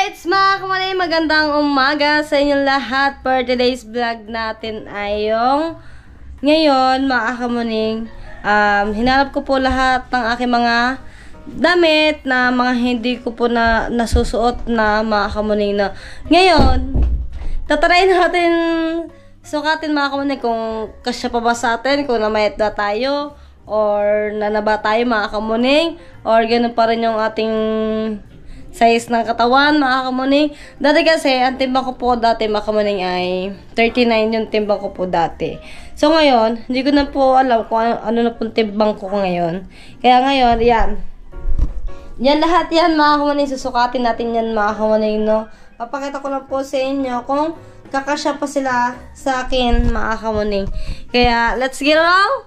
Alright, mga kamalay, magandang umaga sa inyong lahat. For today's vlog natin ay yung ngayon, mga kamuning, hinanap ko po lahat ng aking mga damit na mga hindi ko po na nasusuot na mga kamuning na ngayon, tatry natin sukatin mga kamuning kung kasya pa ba sa atin, kung namayat na tayo or nanaba tayo mga kamuning, or ganun pa rin yung ating size ng katawan, mga kamuning. Dati kasi, ang timbang ko po dati, mga kamuning, ay 39 yung timbang ko po dati. So, ngayon, hindi ko na po alam kung ano na po timbang ko ngayon. Kaya ngayon, yan. Yan lahat yan, mga kamuning. Susukatin natin yan, mga kamuning, no? Papakita ko lang po sa inyo kung kakasya pa sila sa akin, mga kamuning. Kaya, let's get along!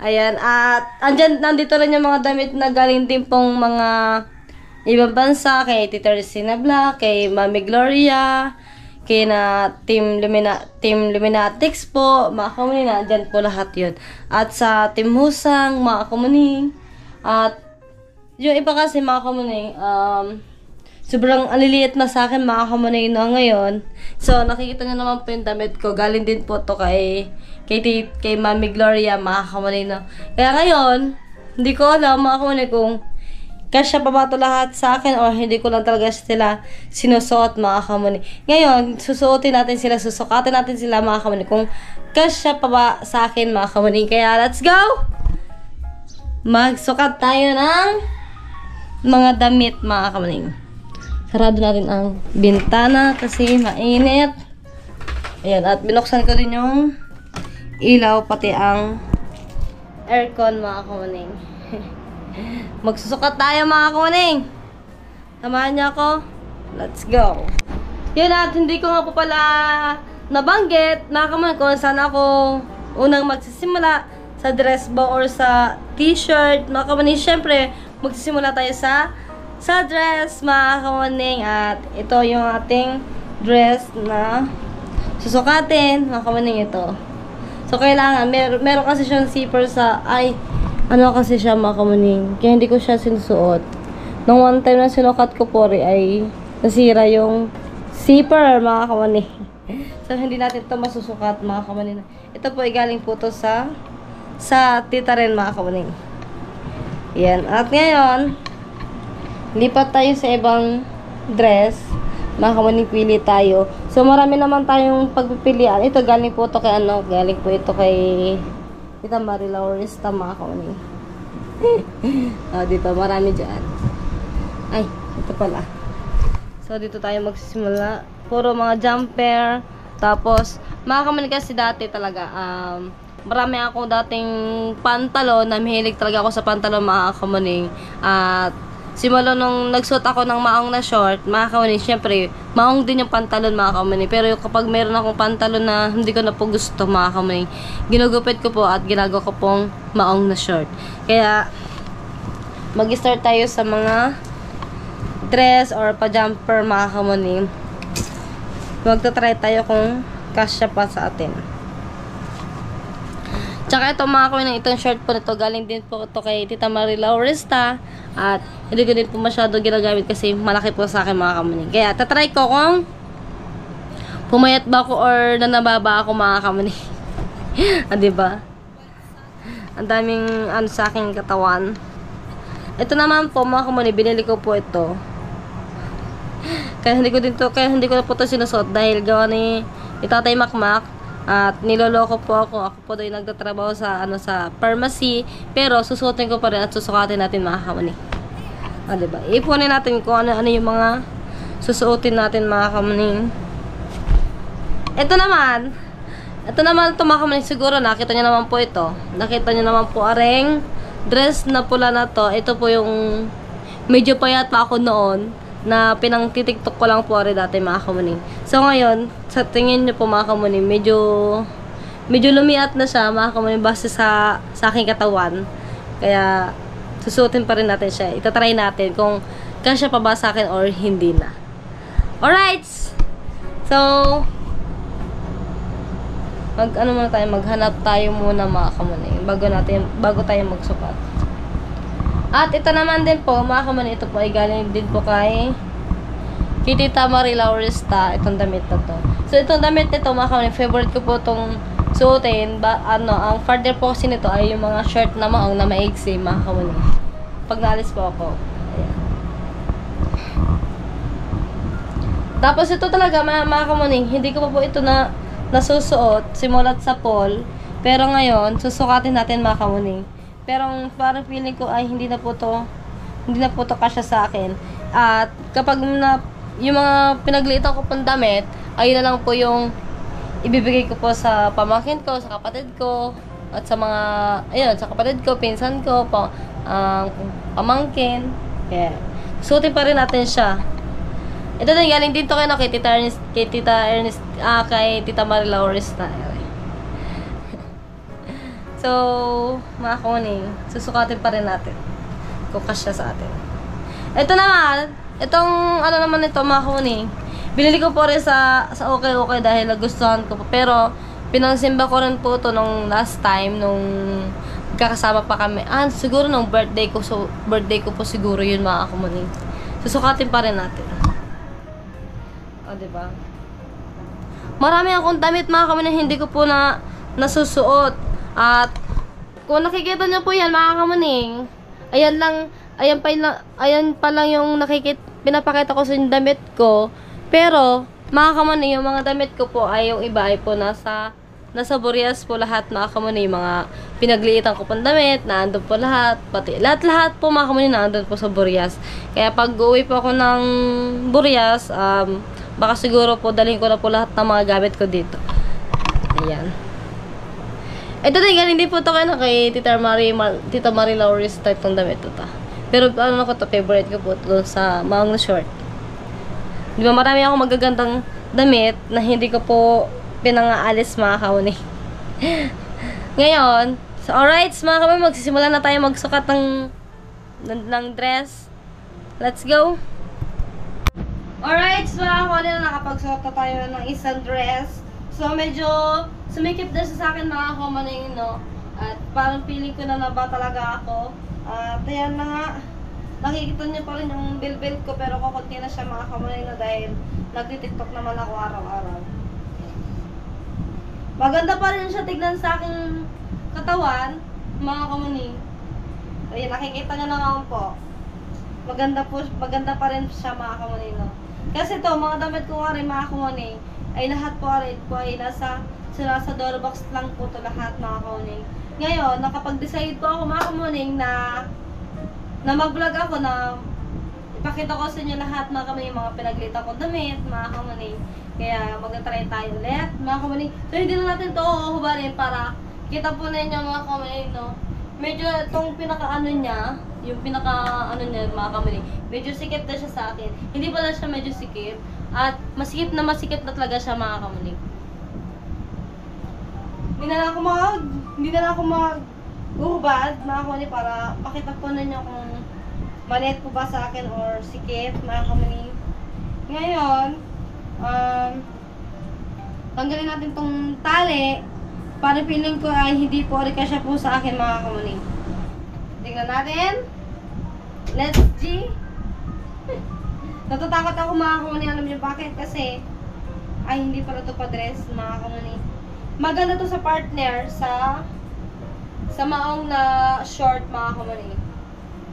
Ayan, at nandito rin yung mga damit na galing din pong mga ibang bansa, kay Tita Ricina Black, kay Mami Gloria, kay na Team Luminatics po, mga kamuning, na dyan po lahat yun. At sa Team Husang, mga kamuning. At yung iba kasi, mga kamuning, sobrang aliliit na sa akin, mga kamuning, no, ngayon. So, nakikita nyo naman po yung damit ko. Galing din po to kay Mami Gloria, mga kamuning, no. Kaya ngayon, hindi ko alam, mga kamuning, kung kasya pa ba ito lahat sa akin or hindi ko lang talaga sila sinusuot, mga kamuning. Ngayon, susuotin natin sila, susukatin natin sila, mga kamuning, kung kasya pa ba sa akin, mga kamuning. Kaya, let's go! Magsukat tayo ng mga damit, mga kamuning. Sarado natin ang bintana kasi mainit. Ayan, at binuksan ko din yung ilaw, pati ang aircon, mga kamuning. Magsusukat tayo, mga kamuning. Samahan niyo ako. Let's go. Yun, at hindi ko nga po pala nabanggit, mga kamuning, kung saan ako unang magsisimula, sa dress ba or sa t-shirt, mga kamuning. Syempre, magsisimula tayo sa dress, mga kamuning. At ito yung ating dress na susukatin, mga kamuning, ito. So, kailangan, meron kasi siyang zipper sa, ano kasi siya, mga kamuning, kaya hindi ko siya sinusuot. Nung one time na sinukat ko po rin, ay nasira yung zipper, mga kamuning. So, hindi natin ito masusukat, mga kamuning. Ito po ay galing po to sa tita rin, mga kamuning. Yan. At ngayon, lipat tayo sa ibang dress, mga kamuning, pili tayo. So, marami naman tayong pagpipilian. Ito, galing po ito kay galing po ito kay Tita Marila Orista, mga kamuning. Dito, marami dyan. Ay, ito pala. So, dito tayo magsisimula. Puro mga jumper. Tapos, mga kamuning, kasi dati talaga, marami ako dating pantalon, na mahilig talaga ako sa pantalon, mga kamuning. At simula nung nagsuot ako ng maong na short, mga kamuning, syempre, maong din yung pantalon, mga kamuning. Pero kapag meron akong pantalon na hindi ko na po gusto, mga kamuning, ginugupit ko po at ginagawa ko pong maong na short. Kaya, mag-start tayo sa mga dress or pa-jumper, mga kamuning. Magta-try tayo kung kasya pa sa atin. Tsaka ito, mga kamuning, itong short po nito, galing din po ito kay Tita Marila Orista. At hindi ko din po masyado ginagamit kasi malaki po sa akin, mga kamuning. Kaya tatry ko kung pumayat ba ako or nanababa ako, mga kamuning. Diba? Ang daming sa aking katawan. Ito naman po, mga kamuning, binili ko po ito. Kaya hindi ko na po ito sinusuot dahil gawa ni Tatay Makmak. At niloloko po ako. Ako po doon nagtatrabaho sa pharmacy. Pero susuotin ko pa rin at susukatin natin, mga kamuning. Diba? Ipunin natin kung ano yung mga susuotin natin, mga kamuning. Ito naman, mga kamuning, siguro nakita nyo naman po ito. Nakita nyo naman po areng dress na pula na to. Ito po yung medyo payat pa ako noon, na pinang-titiktok ko lang po rin dati, mga kamuning. So, ngayon, sa tingin nyo po, mga kamuning, medyo lumiat na siya, mga kamuning, base sa aking katawan. Kaya, susuotin pa rin natin siya. Itatry natin kung kasya pa ba sa akin or hindi na. Alright! So, maghanap tayo muna, mga kamuning, bago tayo magsukat. At ito naman din po, mga kamuning, ito po ay galing din po kay kay Tita Marie Laurista, itong damit na to. So, itong damit nito, mga kamuning, favorite ko po itong suotin. Ang farther po kasi nito ay yung mga shirt na maong na maigsi, mga kamuning. Pag naalis po ako. Ayan. Tapos ito talaga, mga kamuning, hindi ko pa po ito nasusuot, simulat sa poll. Pero ngayon, susukatin natin, mga kamuning. Pero parang feeling ko ay hindi na po to kasya sa akin. At kapag yung mga pinaglitan ko pang damit, ayun na lang po yung ibibigay ko po sa pamangkin ko, sa kapatid ko, at sa mga, ayun, sa kapatid ko, pinsan ko, pamangkin. Yeah. Suotin pa rin natin siya. Ito din, galing dito kay Tita Marie Laurista. So, mga kuning, susukatin pa rin natin kung kasya sa atin. Ito naman, itong ano naman ito, mga kuning, binili ko po rin sa okay dahil nagustuhan ko po. Pero, pinangsimba ko rin po ito nung last time, nung kakasama pa kami. Siguro nung birthday ko po siguro yun, mga kuning. Susukatin pa rin natin. O, diba? Marami akong damit, mga kuning, hindi ko po nasusuot. At kung nakikita nyo po yan, mga kamuning, ayan pa lang yung pinapakita ko sa yung damit ko. Pero, mga kamuning, yung mga damit ko po ay yung iba ay po nasa Burias po lahat, mga kamuning. Yung mga pinagliitan ko pang damit, naandun po lahat. Pati lahat po, mga kamuning, naandun po sa Burias. Kaya pag uwi po ako ng Burias, baka siguro po dalhin ko na po lahat ng mga gamit ko dito. Ayan. Ito din, hindi po ito kay Tita Marie Laurista itong damit ito. Pero ano ko to, favorite ko po ito sa maong na short. Di ba marami akong magagandang damit na hindi ko po pinangaalis, mga kamuning. Ngayon, so alright, mga kamuning, magsisimula na tayo magsukat ng dress. Let's go! Alright, so mga kamuning, nakapagsuot na tayo ng isang dress. So, medyo sumikip din sa akin, mga kumaning, no? At parang feeling ko na ba talaga ako. At ayan na nga, nakikita niyo pa rin yung bilbil ko, pero kukunti na siya, mga kumaning, no? Dahil nagtitiktok naman ako araw-araw. Maganda pa rin siya tignan sa aking katawan, mga kumaning. Ayan, nakikita niyo naman po. Maganda pa rin siya, mga kumaning, no? Kasi to, mga damit ko nga rin, mga kumaning, ay lahat po ay nasa Doorbox lang po to lahat, mga kuning. Ngayon, nakapag-decide po ako, mga kuning, na mag-vlog ako, na ipakita ko sa inyo lahat, mga kuning, mga pinaglita ko damit, mga kuning. Kaya mag-try tayo ulit, mga kuning. So, hindi na natin to huhubarin para kita po ninyo, mga kuning, no? Medyo itong pinaka-ano niya, mga kuning, medyo sikip na siya sa akin. Hindi pala siya medyo sikip. At masikip na talaga siya, mga kamuning. Hindi na lang ako mag-uhubad, mga kamuning, para makita po ninyo kung maliit po ba sa akin or sikip, mga kamuning. Ngayon, tanggalin natin tong tali para feeling ko ay hindi po rin kasya po sa akin, mga kamuning. Tingnan natin. Let's see. Natatakot ako, mga kamuning. Alam niyo bakit? Kasi ay hindi pala ito pa-dress, mga kamuning. Maganda to sa partner, sa maong na short, mga kamuning.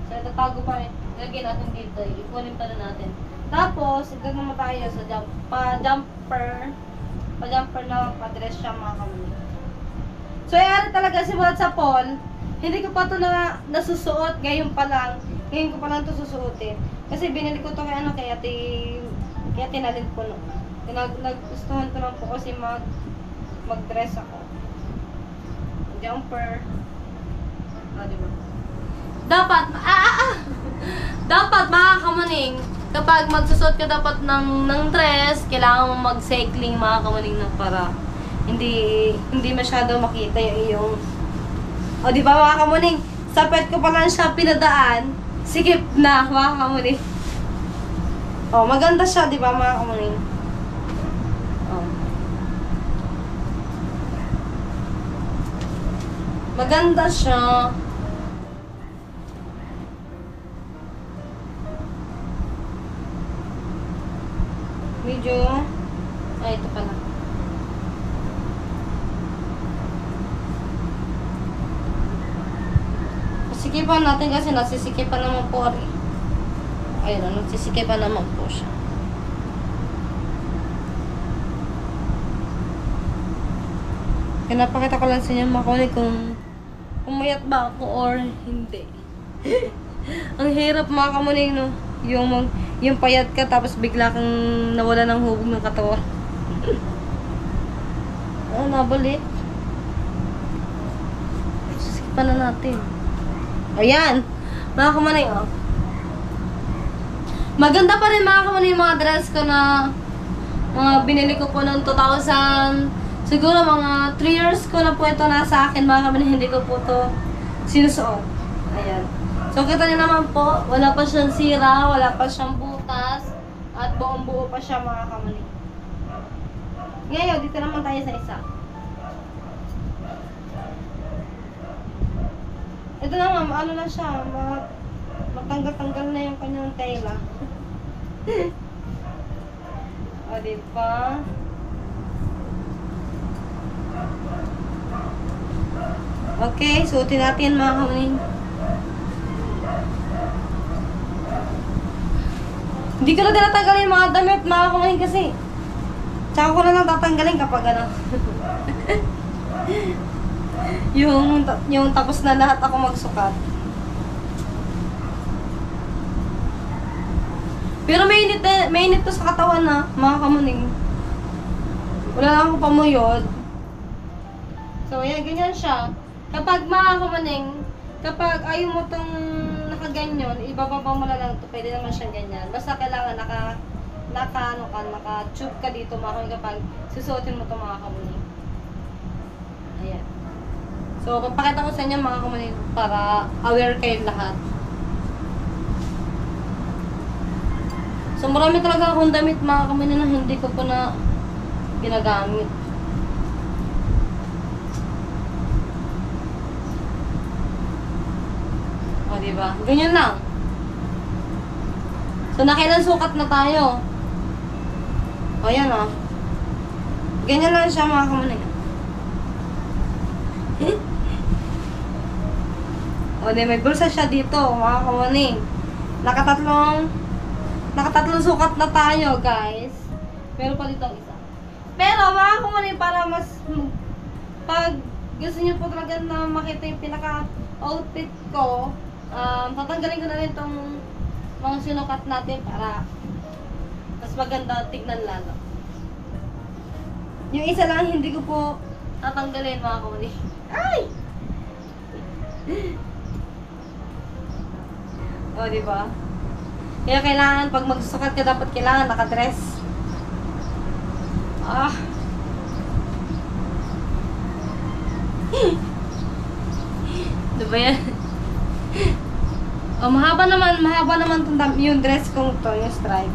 So, itatago pa rin. Lagyan natin dito. Ikunin pa rin natin. Tapos, ito naman tayo sa pa-jumper na pa-dress siya, mga kamuning. So, yan talaga simulat sa Paul. Hindi ko pa ito nasusuot. Ngayon ko pa lang ito susuotin. Kasi binili ko ito kay Ate Nalin po, no. Nagustuhan ko lang po kasi mag-dress ako. Jumper. Diba? Dapat, mga kamuning, kapag magsusuot ka dapat ng dress, kailangan mo mag-cycling, mga kamuning, na para hindi masyado makita yung iyong, diba, mga kamuning, sa pet ko pa lang siya pinadaan, sikip na, mga kamuning. Maganda siya, diba, mga kamuning? Maganda siya. Medyo, ay, ito pala. Sikipan natin kasi nasisikipan naman po rin. Ayun, nagsisikipan naman po siya. Pinapakita ko lang sa inyo mga kung umayat ba ako or hindi. Ang hirap mga kamuning, no? Yung payat ka tapos bigla kang nawala ng hubog ng katawan. Nabalik. Sikipan na natin. Ayan. Mga kamuning, oh. Maganda pa rin mga kamuning yung mga dress ko na mga binili ko po noong 2000. Siguro mga 3 years ko na po ito nasa akin mga kamuning. Hindi ko po ito sinusuot. Ayan. So, kita niyo naman po, wala pa siyang sira, wala pa siyang butas, at buong buo pa siya mga kamuning. Ngayon, dito naman tayo sa isa. Ito naman, ano na siya, matanggal-tanggal na yung kanyang tela. O, diba? Okay, suotin natin mga kamuning. Hindi ko na tinatanggalin yung mga damit mga kamuning kasi. Tsaka ko na lang tatanggalin kapag ano. yung tapos na lahat ako magsukat. Pero may init to sa katawan na, mga kamuning. Wala lang akong pamuyod. So, yan, ganyan siya. Kapag mga kamuning, kapag ayaw mo tong nakaganyan, ibababa mo na lang ito. Pwede naman siyang ganyan. Basta kailangan naka-tube ka dito mga kamuning kapag susuotin mo ito mga kamuning. Ayan. So, papakita ko sa inyo mga kamuning para aware kayo lahat. So, marami talaga akong damit mga kamuning na hindi ko po na ginagamit. O, diba? Ganyan lang. So, nakailan sukat na tayo. O, yan o. Ganyan lang siya mga kamuning. O, di, may bulsa siya dito mga kamuning. Nakatatlong sukat na tayo, guys. Meron pa dito ang isa. Pero, mga kamuning, para mas pag gusto niyo po talaga na makita yung pinaka-outfit ko, tatanggalin ko na rin itong mga sinukat natin para mas maganda tignan lalo. Yung isa lang hindi ko po tatanggalin mga kamuning. Ay! O, diba? Kaya kailangan pag magsusukat ka dapat kailangan nakadress. Diba yan? Oh, mahaba naman yung dress kong to, yung stripe.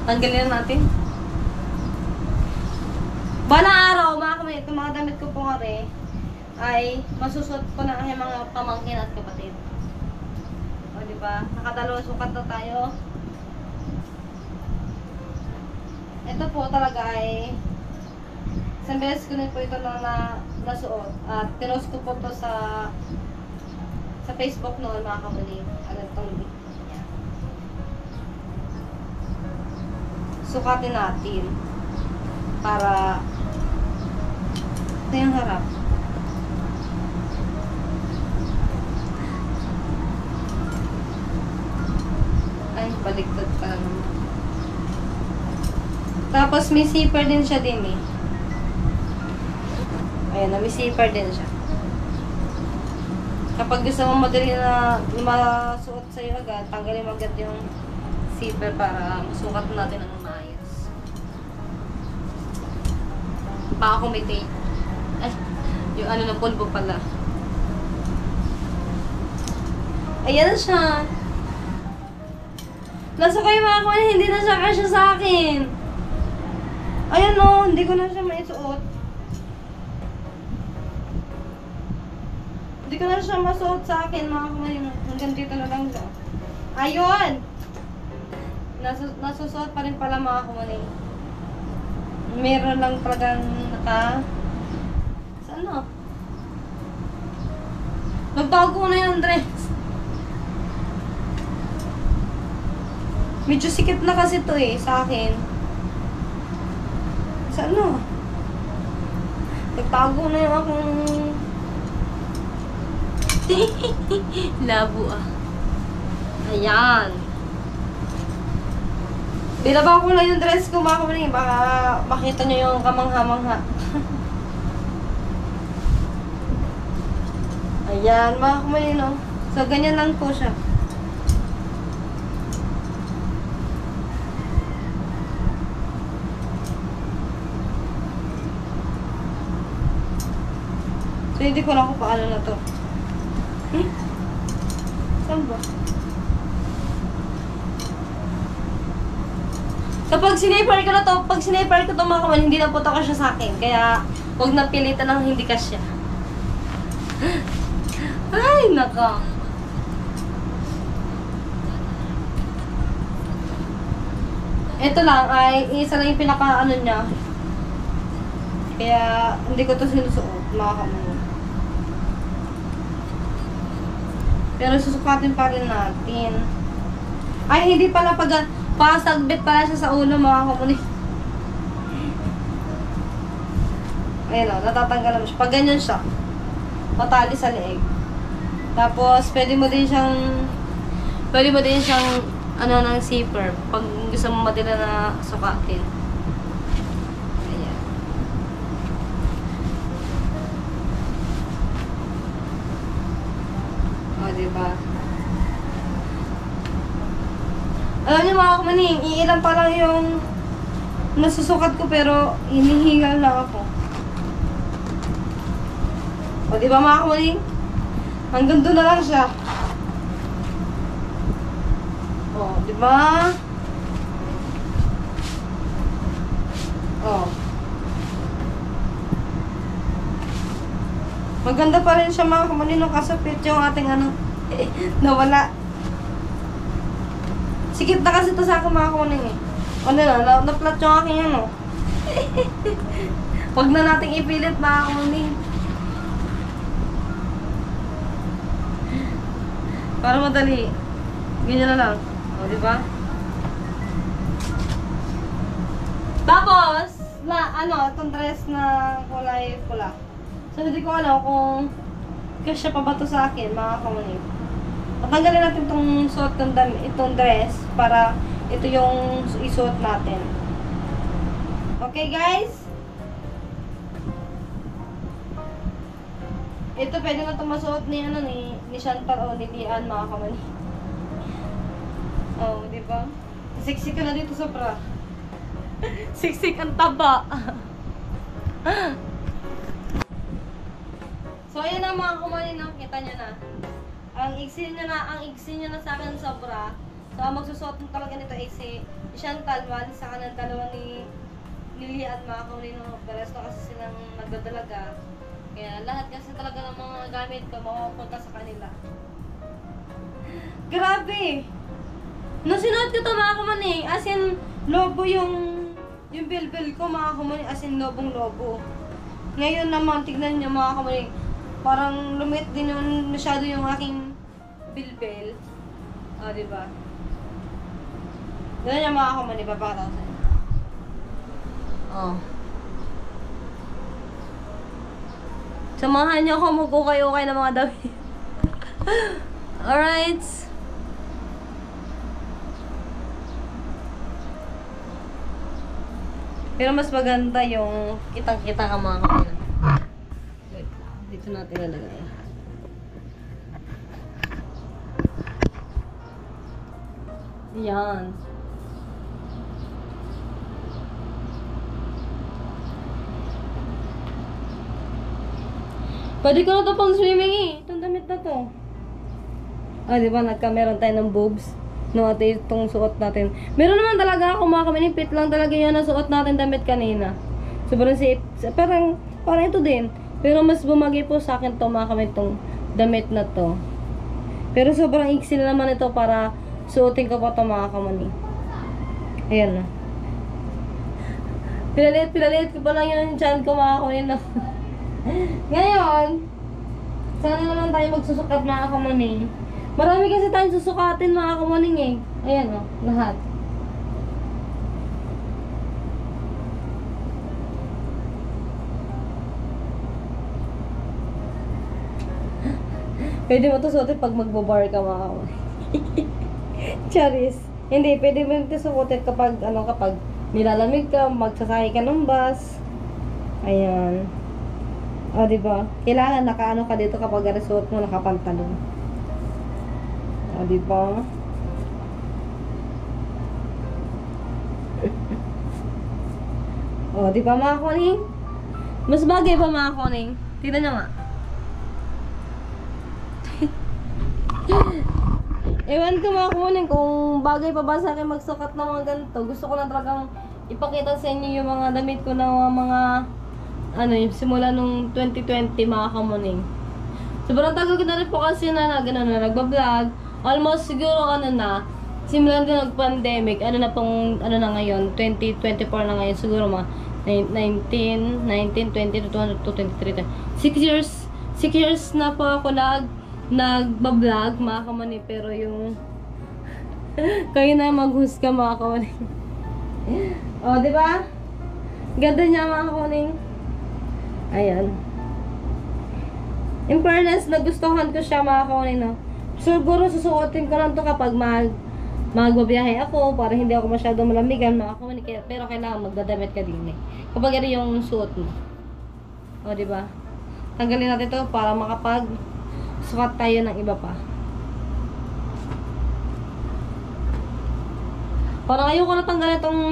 Tanggalin na natin. Balang araw, mga kamay, itong mga damit ko po kare, ay masusot ko na ang mga pamangkin at kapatid. O, diba? Nakadalawang sukat na tayo. Ito po talaga ay isang beses ko na po ito nasuot. At tinost ko po ito sa Facebook noon mga kamuning. Agad itong sukatin natin para ito yung harap. Ay, baliktad pa naman. Tapos may zipper din siya din eh. Ayan, may zipper din siya. Kapag gusto mo madali na masuot sa'yo agad, tanggalin mo agad yung zipper para masukat natin ang maayos. Baka kung may tape. Ay, yung ano na pulbo pala. Ayan na siya. Nasa kayo mga kawan, hindi na siya kasya sa akin. Ayan o, hindi ko na siya maisuot. Hindi ko na siya masuot sa akin mga kawan. Hanggang dito na lang siya. Ayun! Nasusuot pa rin pala mga kamaning. Meron lang talagang sa ano? Nagtago na yung dress. Medyo sikip na kasi to sa akin. Sa ano? Nagtago na yung akong labo Ayan. Binaba ko lang yung dress ko mga kamaning. Baka makita nyo yung kamangha-mangha. Ayan mga kamaning no. So ganyan lang po siya. So hindi ko lang kung paano na to. Saan ba? So, pag siniper ko na to, mga kaman, hindi na po to kasya sa akin. Kaya, huwag na pilitan ng hindi kasya. Ay, naka. Ito lang, ay, isa lang yung pinaka-ano niya. Kaya, hindi ko to sinusuot, mga kaman. Pero susukatin pa rin natin. Ay, hindi pala pasagbit pala siya sa ulo mga kamunin. Ayun o, natatanggal naman siya. Pag ganyan siya, matali sa leeg. Tapos, pwede mo din siyang ng zipper. Pag gusto mo madila na sukatin. Ayan. O, diba? Alam niyo mga kamaning, iilan pa lang yung nasusukat ko pero hinihingal na ako. O diba mga kamaning? Hanggang doon na lang siya. O, diba? O. Maganda pa rin siya mga kamaning nung kasapit yung ating nawala. Sikip na kasi ito sa akin mga kuning Ano na, na-flat yung aking Huwag na nating ipilit mga kuning. Para madali. Ganyan na lang. O, diba? Tapos, itong dress na kulay pula. So, hindi ko alam kung kasya pa ba ito sa akin mga kuning. Tatanggalin natin itong suot itong dress para ito yung isuot natin. Okay guys? Ito pwede na itong masuot ni Chantal o ni Lian mga kamani. Oh, di ba? Siksik ka na dito sa bra. Siksik ang taba. So ayan na mga kamani, nakita nyo na. Ang iksi niya na sa akin sobra. So, ang magsusuot mo talaga nito ay si Chantal, one sa kanan, dalawa ni Lian, mga kaulin ng resto kasi silang nagdadalaga. Kaya lahat kasi talaga ng mga gamit ko mapupunta sa kanila. Grabe! Nung sinuot ko ito mga kamaning, as in lobo yung bilbil ko mga kamaning, as in lobong-lobo. Ngayon naman, tignan niyo mga kamaning, parang lumit din yung masyado yung aking bilbil. O, diba? Ganyan yung mga kamani, papakita ko sa'yo. O. Samahan niyo ako mag-ukay-ukay ng mga damit. Alright. Pero mas maganda yung kitang-kita ka mga kamani. Wait lang. Dito natin nalagay. Yan. Pwede ko na ito pang swimming Itong damit na to. Ah, di ba? Meron tayo ng boobs. No, ate, itong suot natin. Meron naman talaga ako mga kaminipit lang talaga yan na suot natin damit kanina. Sobrang safe. Parang ito din. Pero mas bumagi po sa akin to mga kamit itong damit na to. Pero sobrang iksi na naman ito para suotin ko pa ito mga kamani. Ayan na. Pinaliit ko pa lang yung chan ko mga kamuning. Ngayon, sana naman tayo magsusukat mga kamuning. Marami kasi tayong susukatin mga kamuning eh. Ayan o, lahat. Pwede mo ito suotin pag magbabar ka mga kamuning. Charis. Hindi, pwede mo ito suotin kapag, kapag nilalamig ka, magsasakay ka ng bus. Ayan. O, diba? Kailangan nakaano ka dito kapag resort mo, nakapantalon. O, diba? O, diba mga kuning? Mas bagay ba mga kuning? Tignan nyo nga. Ewan ko mga kuning kung bagay pa ba sa akin magsukat ng mga ganito. Gusto ko lang talagang ipakita sa inyo yung mga damit ko na mga yung simula nung 2020 mga kamuning. Sobrang tagal ko na rin po kasi na nagbablog. Almost siguro simulan din nag-pandemic. Na ngayon, 2024 na ngayon. Siguro mga 19, 20, 23. 6 years na po ako nagbablog mga kamuning. Pero yung kayo na maghusga mga kamuning. O, diba? Ganda niya mga kamuning. Ayan. In fairness, nagustuhan ko siya mga kamuning, no? Siguro susuotin ko lang to kapag magbabiyahe ako para hindi ako masyadong malamigan mga kamuning. Pero kailangan magdadamit ka din eh. Kapag yung suot mo. O, diba? Tanggalin natin to para sukat tayo ng iba pa. Parang ayoko na tanggalin itong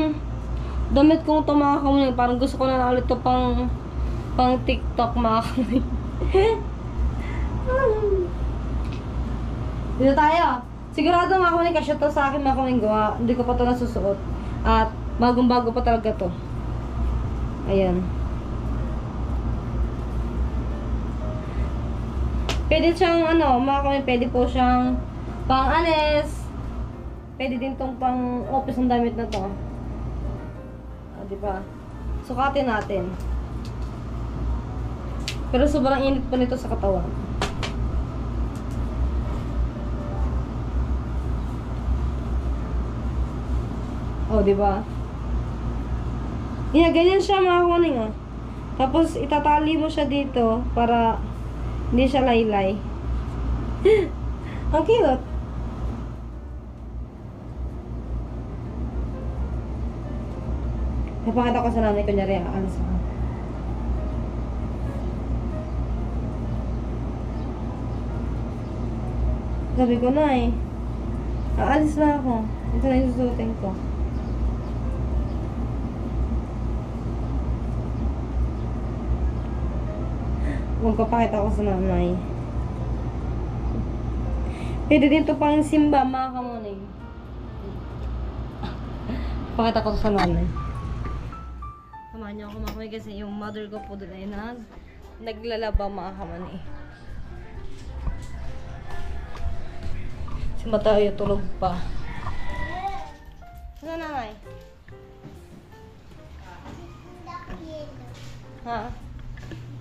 damit kong ito mga kamuning. Parang gusto ko na ulit ito pang TikTok mga kamuning. Dito tayo. Sigurado mga kamuning kasi ito sa akin mga kamuning gawa. Hindi ko pa ito nasusuot. At bagong-bago pa talaga ito. Ayan. Pwede siyang mga kamuning, pwede po siyang pang-alis. Pwede din tong pang-office ng damit na to. Diba? Sukatin natin. Pero sobrang init pa nito sa katawan. Oh, diba? Yeah, ganyan siya mga kamuning, oh. Tapos itatali mo siya dito para hindi siya laylay. Ang cute. Napakita ko sa nanay ko niya rin. Alis ako. Sabi ko na eh. Aalis na ako. Ito na yung susutin ko. Magpapakita ko sa nanay. Pwede dito pang simba mga kamuning. Pakita ko sa nanay. Samahan niyo ako mga kamuning kasi yung mother ko po doon ay naglalaba mga kamuning. Si Matayo tulog pa. Ano nanay? Ha?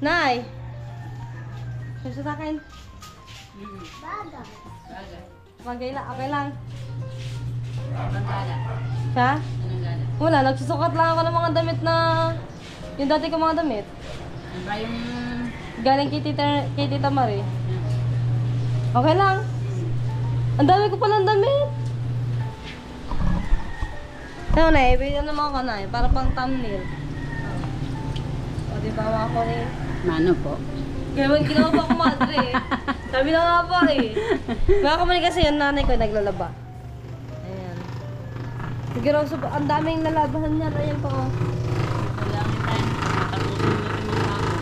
Nay! Gusto sa akin? Bagay. Bagay lang, okay lang. Anong gala? Ha? Anong gala? Wala, nagsusukat lang ako ng mga damit na yung dati ko mga damit. Ano ba yung... Galing kay Tita Marie. Okay lang. Ang dami ko palang damit. Ano na, ibigyan naman ako na para pang thumbnail. O, diba mga ko eh. Mano po? Kaya ginawa pa ako madre eh. Sabi na nga pa eh. Mga kamali kasi yung nanay ko naglalaba. Ayan. Siguro ang daming nalabahan niya. Ayan po. Kailangan tayo matapusin natin mga hapon.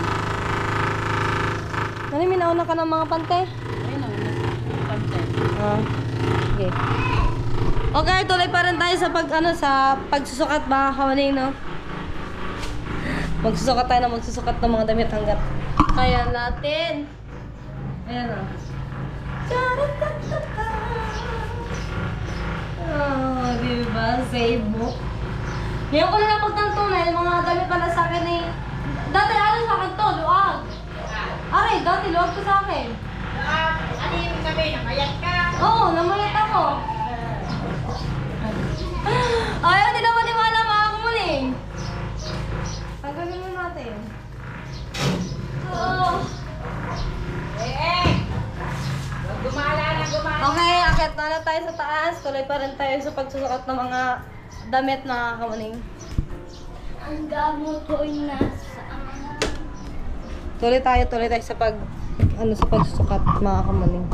Nani, minauna ka ng mga pante? Ayun o, yung pantay. Okay. Okay, tuloy pa rin tayo sa pagsusukat mga kamali, no? Magsusukat tayo ng mga damit hanggat kaya natin. Ayan o. Oh, diba? save book. Ngayon ko na napagtantunay, mga damit pala sa akin eh. Dati ano sa akin to, luwag. Aray, dati luwag ko sa akin. Ano yung sabihin? Namayat ka? Oo, namayat ako. Ayaw, di naman maniwala mga kumuling. Tanggalin mo natin. Oo. Gumala na gumala. Okay, akit na tayo sa taas. Tuloy pa rin tayo sa pagsusukat ng mga damit na kamuning. Ang gamot ko ay nasa Tuloy tayo sa sa pagsusukat mga kamuning.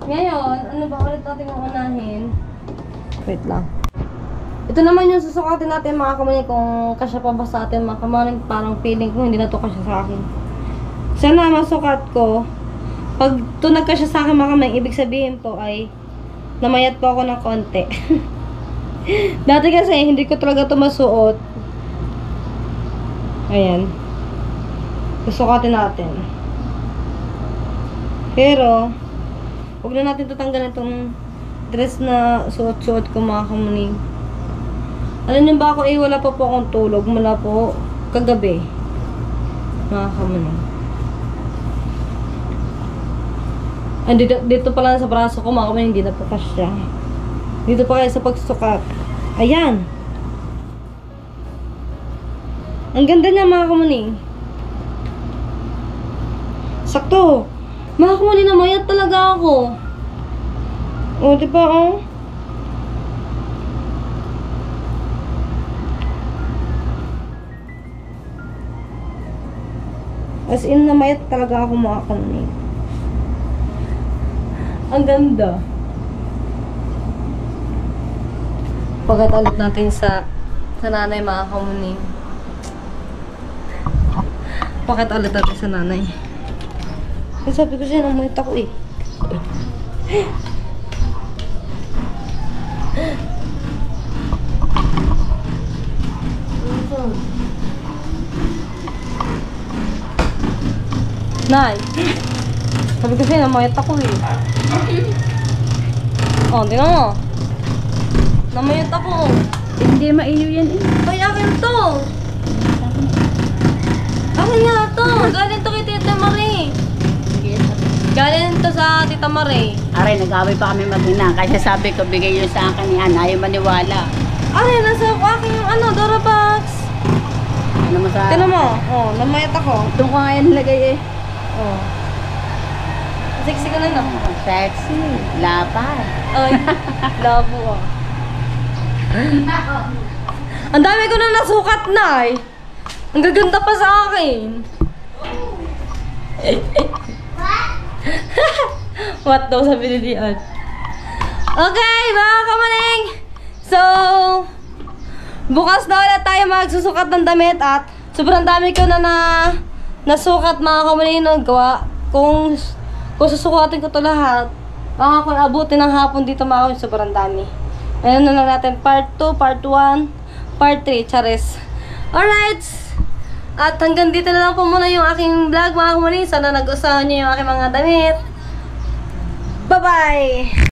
Ngayon, ano ba ulit natin uunahin? Wait lang. Ito naman yung susukatin natin mga kamuning kung kasya pa ba sa atin mga kamuning. Parang feeling ko hindi na to kasya sa akin. Sana masukat ko. Pag ito nagkasya sa akin mga kamuning, ibig sabihin po ay namayat po ako ng konti. Dati kasi hindi ko talaga ito masuot. Ayan. Susukatin natin. Pero, huwag na natin tatanggalin itong dress na suot-suot ko mga kamuning. Alam niyo ba ako wala pa po akong tulog mula po kagabi. Mga kamuning. Dito pala sa braso ko mga kamuning, hindi na po kasya. Dito pa kayo sa pagsukat. Ayan. Ang ganda niya mga kamuning. Sakto. Mga kamuning, namayat talaga ako. O, diba oh? As in, namayat talaga ako mga kamuning. Ang ganda. Pagkat ulit natin sa nanay mga kamuning. Pagkat ulit natin sa nanay. Kasi sabi ko siya, namayat ako eh. Nay, sabi ko siya, namayat ako eh. Oh, tingnan mo. Namayat ako. Hindi maiyo yan eh. Ay, akin to. Akin nga to. Galing to kay Tita Marie. Galing to sa Tita Marie. Aray, nag-away pa kami mag-ina. Kasi sabi ko, bigay yun sa akin yan. Ayaw maniwala. Aray, nasa akin yung Dora box. Ano mo sa... Tingnan mo. Oh, namayat ako. Doon ko nga yan nilagay eh. Oh. Sexy ka na no? Sexy. Lapad. Ay, labo ah. Ang dami ko na nasukat na eh. Ang gaganda pa sa akin. What daw sabi ni Dian? Okay, mga kamaling. So, bukas na ulit tayo magsusukat ng damit at sobrang dami ko na nasukat mga kamaling ng gawa. Kung susukatin ko to lahat, baka kung abutin ng hapon dito mga kamaling, sobrang dami. Ayun na lang natin, part 2, part 1, part 3, charis. Alright! At hanggang dito na lang po muna yung aking vlog mga kamaling. Sana nagustuhan nyo yung aking mga damit. Bye-bye!